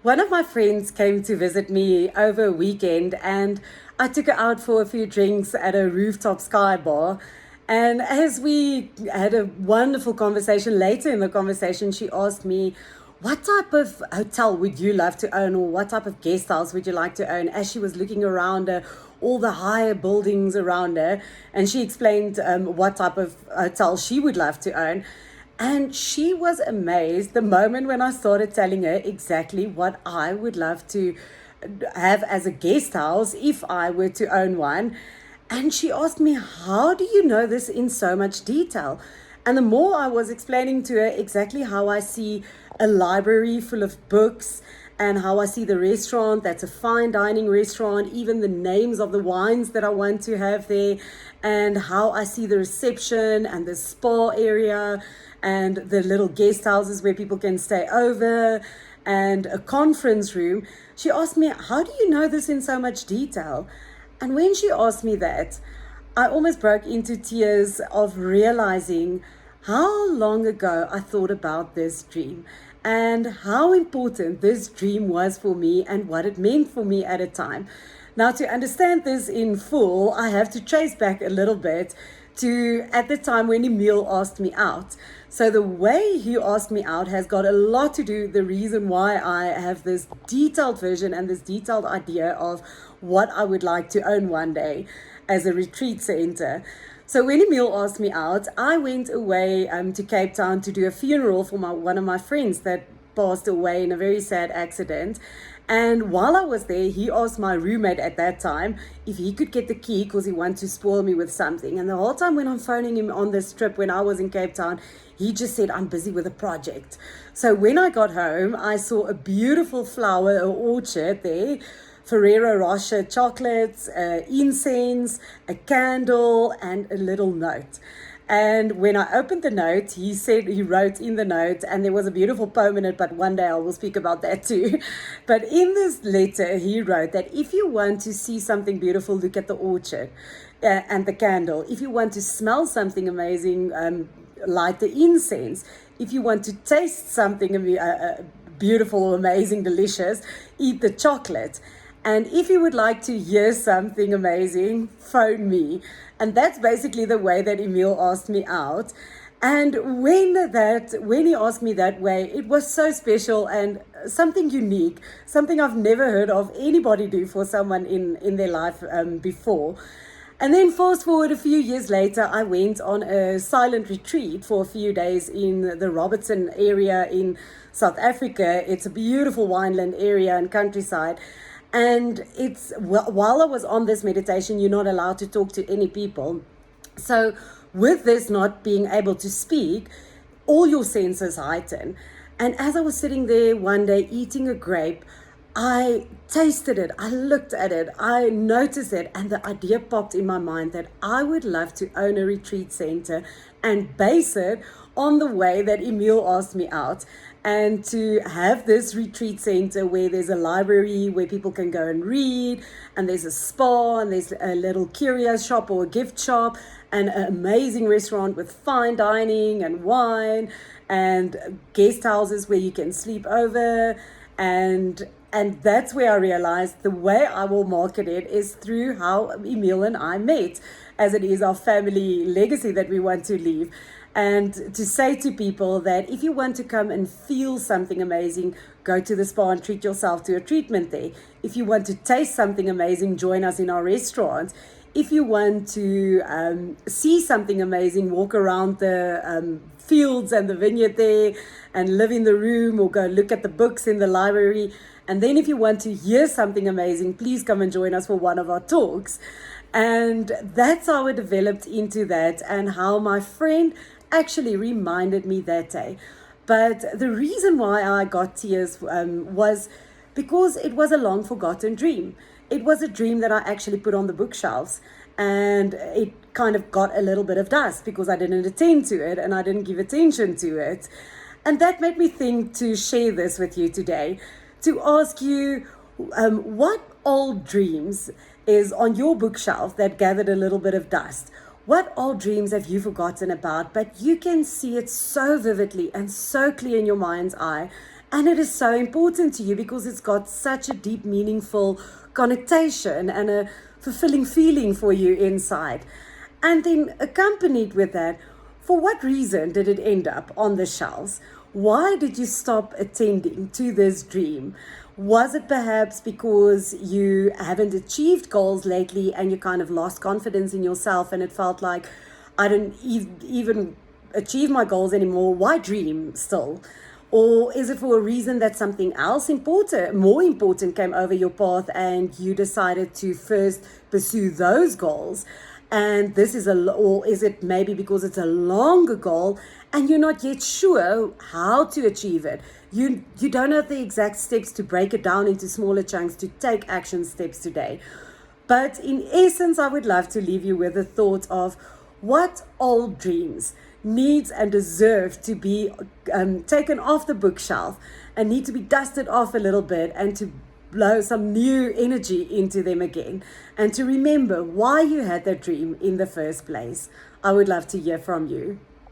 One of my friends came to visit me over a weekend, and I took her out for a few drinks at a rooftop sky bar. And as we had a wonderful conversation, later in the conversation, she asked me, "What type of hotel would you love to own, or what type of guest house would you like to own?" As she was looking around her, all the higher buildings around her, and she explained what type of hotel she would love to own. And she was amazed the moment when I started telling her exactly what I would love to have as a guest house if I were to own one. And she asked me, "How do you know this in so much detail?" And the more I was explaining to her exactly how I see a library full of books, and how I see the restaurant that's a fine dining restaurant, even the names of the wines that I want to have there, and how I see the reception and the spa area and the little guest houses where people can stay over and a conference room. She asked me, "How do you know this in so much detail?" And when she asked me that, I almost broke into tears of realizing how long ago I thought about this dream and how important this dream was for me and what it meant for me at a time. Now, to understand this in full, I have to trace back a little bit to at the time when Emil asked me out. So the way he asked me out has got a lot to do with the reason why I have this detailed vision and this detailed idea of what I would like to own one day as a retreat center. So when Emil asked me out, I went away to Cape Town to do a funeral for one of my friends that passed away in a very sad accident. And while I was there, he asked my roommate at that time if he could get the key because he wanted to spoil me with something. And the whole time when I'm phoning him on this trip when I was in Cape Town, he just said, "I'm busy with a project." So when I got home, I saw a beautiful flower orchard there, Ferrero Rocher chocolates, incense, a candle, and a little note. And when I opened the note, he wrote in the note, and there was a beautiful poem in it, but one day I will speak about that too. But in this letter, he wrote that if you want to see something beautiful, look at the orchard and the candle. If you want to smell something amazing, light the incense. If you want to taste something beautiful, amazing, delicious, eat the chocolate. And if you would like to hear something amazing, phone me. And that's basically the way that Emil asked me out. And when he asked me that way, it was so special and something unique, something I've never heard of anybody do for someone in their life before. And then fast forward a few years later, I went on a silent retreat for a few days in the Robertson area in South Africa. It's a beautiful wineland area and countryside. And while I was on this meditation, you're not allowed to talk to any people. So with this not being able to speak, all your senses heighten. And as I was sitting there one day eating a grape, I tasted it, I looked at it, I noticed it, and the idea popped in my mind that I would love to own a retreat center and base it on the way that Emil asked me out. And to have this retreat center where there's a library where people can go and read, and there's a spa, and there's a little curio shop or a gift shop, and an amazing restaurant with fine dining and wine, and guest houses where you can sleep over. And that's where I realized the way I will market it is through how Emil and I met, as it is our family legacy that we want to leave. And to say to people that if you want to come and feel something amazing, go to the spa and treat yourself to a treatment there. If you want to taste something amazing, join us in our restaurant. If you want to see something amazing, walk around the fields and the vineyard there and live in the room, or go look at the books in the library. And then if you want to hear something amazing, please come and join us for one of our talks. And that's how it developed into that, and how my friend actually reminded me that day. But the reason why I got tears was because it was a long forgotten dream. It was a dream that I actually put on the bookshelves, and it kind of got a little bit of dust because I didn't attend to it and I didn't give attention to it. And that made me think to share this with you today, to ask you what old dreams is on your bookshelf that gathered a little bit of dust. What old dreams have you forgotten about, but you can see it so vividly and so clear in your mind's eye, And it is so important to you because it's got such a deep, meaningful connotation and a fulfilling feeling for you inside. And then, accompanied with that, for what reason did it end up on the shelves? Why did you stop attending to this dream? Was it perhaps because you haven't achieved goals lately and you kind of lost confidence in yourself and it felt like I don't even achieve my goals anymore? Why dream still? Or is it for a reason that something else important, more important, came over your path and you decided to first pursue those goals? And this is or is it maybe because it's a longer goal and you're not yet sure how to achieve it? You don't have the exact steps to break it down into smaller chunks to take action steps today. But in essence, I would love to leave you with the thought of what old dreams needs and deserve to be taken off the bookshelf and need to be dusted off a little bit and to blow some new energy into them again and to remember why you had that dream in the first place. I would love to hear from you.